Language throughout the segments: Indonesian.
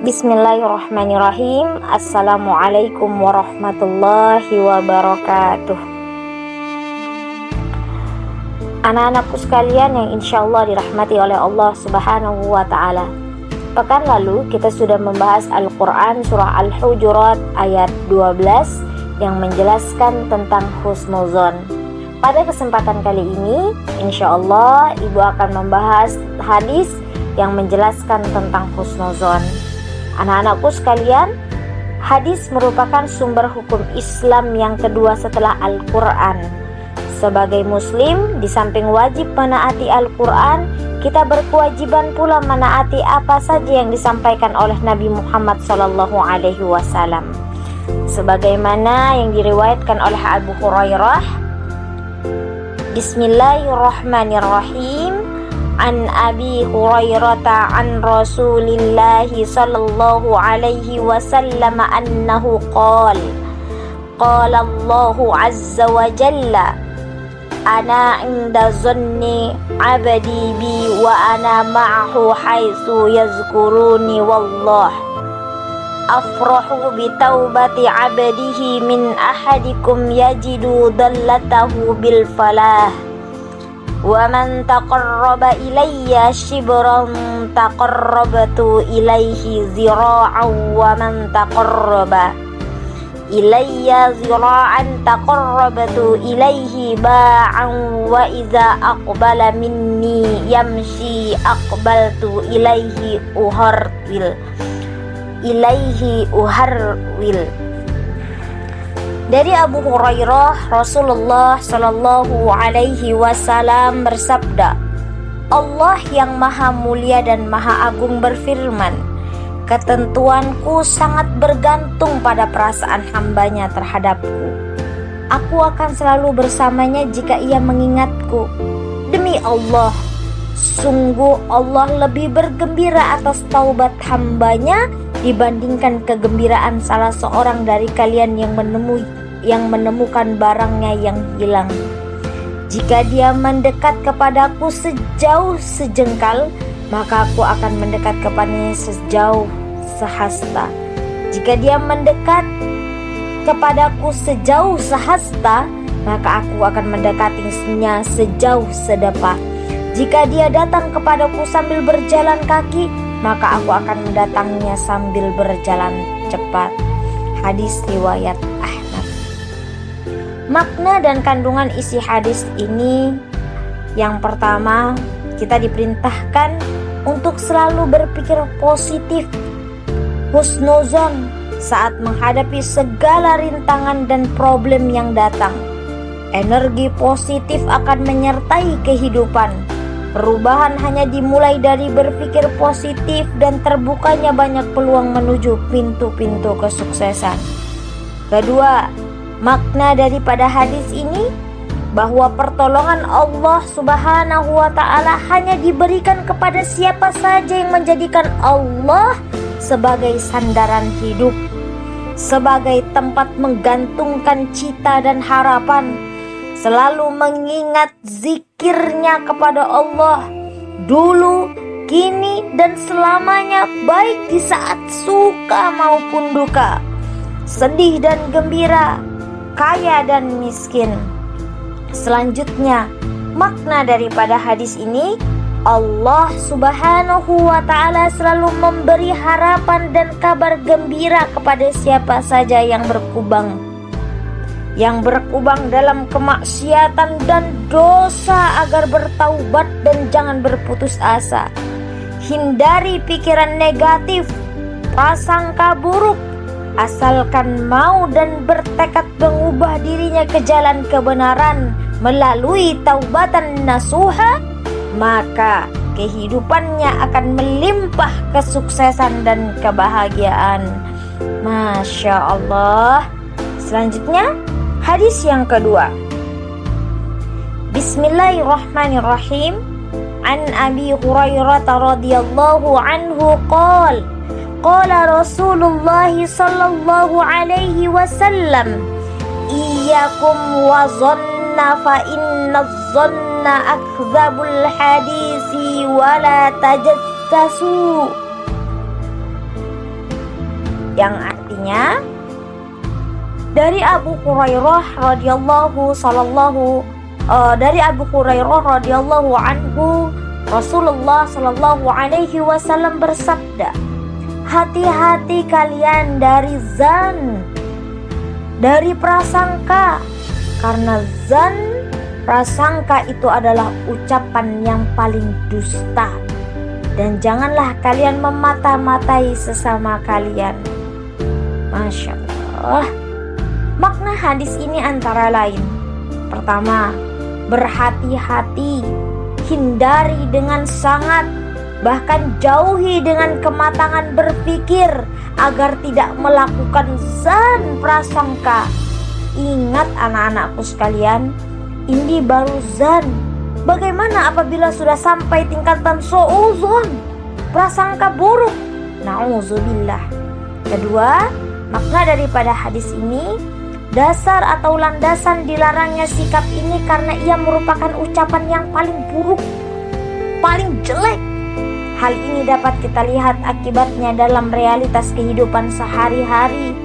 Bismillahirrahmanirrahim. Assalamualaikum warahmatullahi wabarakatuh. Anak-anakku sekalian yang insya Allah dirahmati oleh Allah subhanahu wa ta'ala, pekan lalu kita sudah membahas Al-Quran surah Al-Hujurat ayat 12 yang menjelaskan tentang husnuzon. Pada kesempatan kali ini insya Allah ibu akan membahas hadis yang menjelaskan tentang husnuzon. Anak-anakku sekalian, hadis merupakan sumber hukum Islam yang kedua setelah Al-Quran. Sebagai muslim, di samping wajib menaati Al-Quran, kita berkewajiban pula menaati apa saja yang disampaikan oleh Nabi Muhammad SAW. Sebagaimana yang diriwayatkan oleh Abu Hurairah, Bismillahirrahmanirrahim. An Abi Hurairah an Rasulillah sallallahu alaihi wasallam annahu qala Allahu azza wa jalla ana inda zanni abdi bi wa ana ma'ahu haitsu yazkuruni wallah afrahu bi taubati abdihi min ahadikum yajidu dallatahu bil falah wa man taqarraba ilayya shibran taqarrabtu ilayhi zira'an wa man taqarraba ilayya zira'an taqarrabtu ilayhi ba'an wa idza aqbala minni yamshi aqbaltu ilayhi uharwil. Dari Abu Hurairah, Rasulullah Shallallahu Alaihi Wasallam bersabda, Allah yang maha mulia dan maha agung berfirman, ketentuanku sangat bergantung pada perasaan hambanya terhadapku. Aku akan selalu bersamanya jika ia mengingatku. Demi Allah, sungguh Allah lebih bergembira atas taubat hambanya dibandingkan kegembiraan salah seorang dari kalian yang menemukan barangnya yang hilang. Jika dia mendekat kepadaku sejauh sejengkal, maka aku akan mendekat kepadanya sejauh sehasta. Jika dia mendekat kepadaku sejauh sehasta, maka aku akan mendekatinya sejauh sedepa. Jika dia datang kepadaku sambil berjalan kaki, maka aku akan mendatanginya sambil berjalan cepat. Hadis riwayat Ahmad. Makna dan kandungan isi hadis ini, yang pertama, kita diperintahkan untuk selalu berpikir positif, husnuzon saat menghadapi segala rintangan dan problem yang datang. Energi positif akan menyertai kehidupan. Perubahan hanya dimulai dari berpikir positif dan terbukanya banyak peluang menuju pintu-pintu kesuksesan. Kedua, makna daripada hadis ini bahwa pertolongan Allah Subhanahu wa ta'ala hanya diberikan kepada siapa saja yang menjadikan Allah sebagai sandaran hidup, sebagai tempat menggantungkan cita dan harapan, selalu mengingat zikirnya kepada Allah dulu, kini, dan selamanya, baik di saat suka maupun duka, sedih dan gembira, kaya dan miskin. Selanjutnya, makna daripada hadis ini, Allah Subhanahu wa ta'ala selalu memberi harapan dan kabar gembira kepada siapa saja yang berkubang dalam kemaksiatan dan dosa agar bertaubat dan jangan berputus asa. Hindari pikiran negatif, prasangka buruk, asalkan mau dan bertekad mengubah dirinya ke jalan kebenaran melalui taubatan nasuha, maka kehidupannya akan melimpah kesuksesan dan kebahagiaan. Masya Allah. Selanjutnya, hadis yang kedua. Bismillahirrahmanirrahim. An Abi Hurairah radhiyallahu anhu qala Rasulullah sallallahu alaihi wasallam, iyyakum wa dhanna fa inna dhanna akdzabul hadisi wa la tajassasu. yang artinya dari Abu Hurairah radhiyallahu anhu, Rasulullah sallallahu alaihi wasallam bersabda, hati-hati kalian dari zan, dari prasangka, karena zan, prasangka itu adalah ucapan yang paling dusta. Dan janganlah kalian memata-matai sesama kalian. Masya Allah. Makna hadis ini antara lain: pertama, berhati-hati, hindari dengan sangat, bahkan jauhi dengan kematangan berpikir agar tidak melakukan zan, prasangka. Ingat anak-anakku sekalian, ini baru zan. Bagaimana apabila sudah sampai tingkatan su'uzon, prasangka buruk? Na'udzubillah. Kedua, makna daripada hadis ini, dasar atau landasan dilarangnya sikap ini karena ia merupakan ucapan yang paling buruk, paling jelek. Hal ini dapat kita lihat akibatnya dalam realitas kehidupan sehari-hari,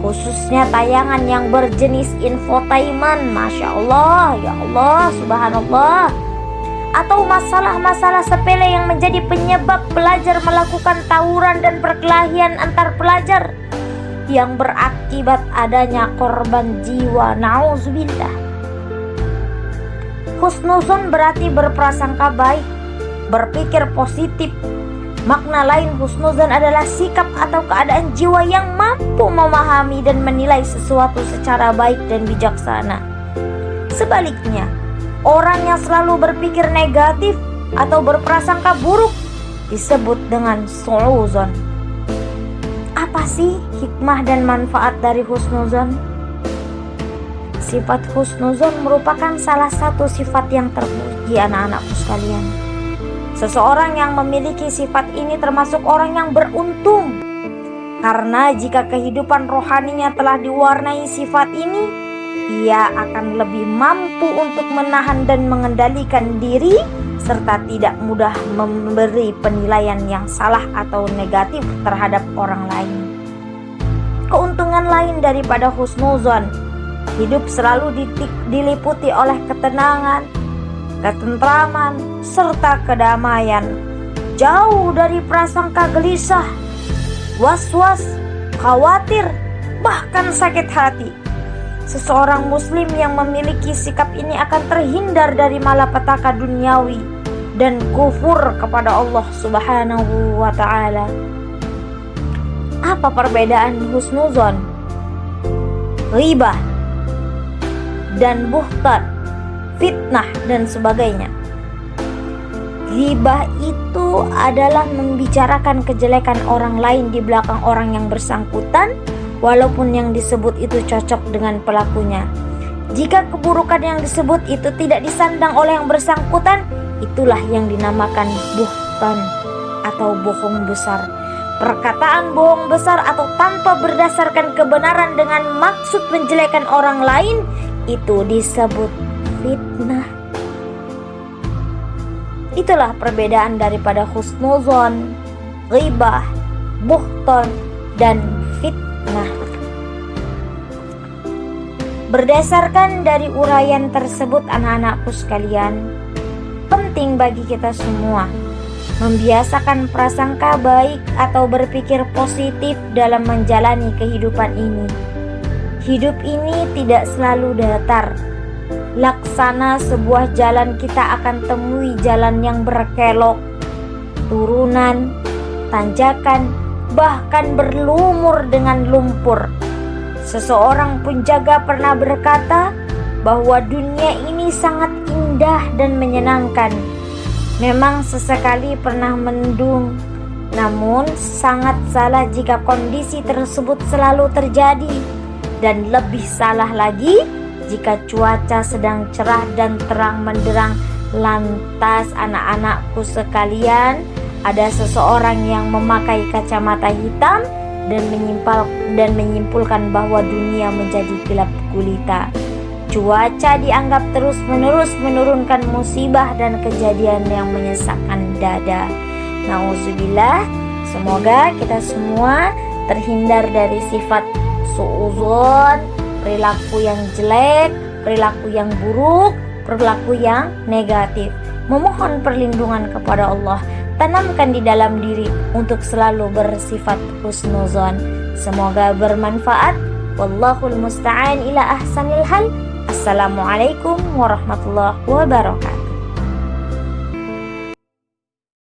khususnya tayangan yang berjenis infotainment. Masya Allah, ya Allah, subhanallah. Atau masalah-masalah sepele yang menjadi penyebab pelajar melakukan tawuran dan perkelahian antar pelajar, yang berakibat adanya korban jiwa. Na'udzubillah. Husnuzon berarti berprasangka baik, berpikir positif. Makna lain husnuzon adalah sikap atau keadaan jiwa yang mampu memahami dan menilai sesuatu secara baik dan bijaksana. Sebaliknya, orang yang selalu berpikir negatif atau berprasangka buruk disebut dengan su'uzon. Apa sih hikmah dan manfaat dari husnuzon? Sifat husnuzon merupakan salah satu sifat yang terpuji anak-anakku sekalian. Seseorang yang memiliki sifat ini termasuk orang yang beruntung. Karena jika kehidupan rohaninya telah diwarnai sifat ini, ia akan lebih mampu untuk menahan dan mengendalikan diri, serta tidak mudah memberi penilaian yang salah atau negatif terhadap orang lain. Keuntungan lain daripada husnuzon, hidup selalu diliputi oleh ketenangan, ketentraman, serta kedamaian, jauh dari prasangka gelisah, was-was, khawatir, bahkan sakit hati. Seseorang muslim yang memiliki sikap ini akan terhindar dari malapetaka duniawi dan kufur kepada Allah Subhanahu wa ta'ala. Apa perbedaan husnuzon, ghibah, dan buhtan, fitnah, dan sebagainya? Ghibah itu adalah membicarakan kejelekan orang lain di belakang orang yang bersangkutan, walaupun yang disebut itu cocok dengan pelakunya. Jika keburukan yang disebut itu tidak disandang oleh yang bersangkutan, itulah yang dinamakan buhtan atau bohong besar. Perkataan bohong besar atau tanpa berdasarkan kebenaran dengan maksud menjelekan orang lain, itu disebut fitnah. Itulah perbedaan daripada husnuzon, ghibah, buhtan, dan fitnah. Berdasarkan dari uraian tersebut anak-anakku sekalian, penting bagi kita semua membiasakan prasangka baik atau berpikir positif dalam menjalani kehidupan ini. Hidup ini tidak selalu datar. Laksana sebuah jalan, kita akan temui jalan yang berkelok, turunan, tanjakan, bahkan berlumur dengan lumpur. Seseorang penjaga pernah berkata bahwa dunia ini sangat indah dan menyenangkan. Memang sesekali pernah mendung, namun sangat salah jika kondisi tersebut selalu terjadi, dan lebih salah lagi jika cuaca sedang cerah dan terang menderang. Lantas anak-anakku sekalian, ada seseorang yang memakai kacamata hitam dan menyimpulkan bahwa dunia menjadi gelap gulita. Cuaca dianggap terus-menerus menurunkan musibah dan kejadian yang menyesakkan dada. Nauzubillah. Semoga kita semua terhindar dari sifat suudzon, perilaku yang jelek, perilaku yang buruk, perilaku yang negatif. Memohon perlindungan kepada Allah, tanamkan di dalam diri untuk selalu bersifat husnuzon. Semoga bermanfaat. Wallahul musta'an ila ahsanil hal. Assalamualaikum warahmatullahi wabarakatuh.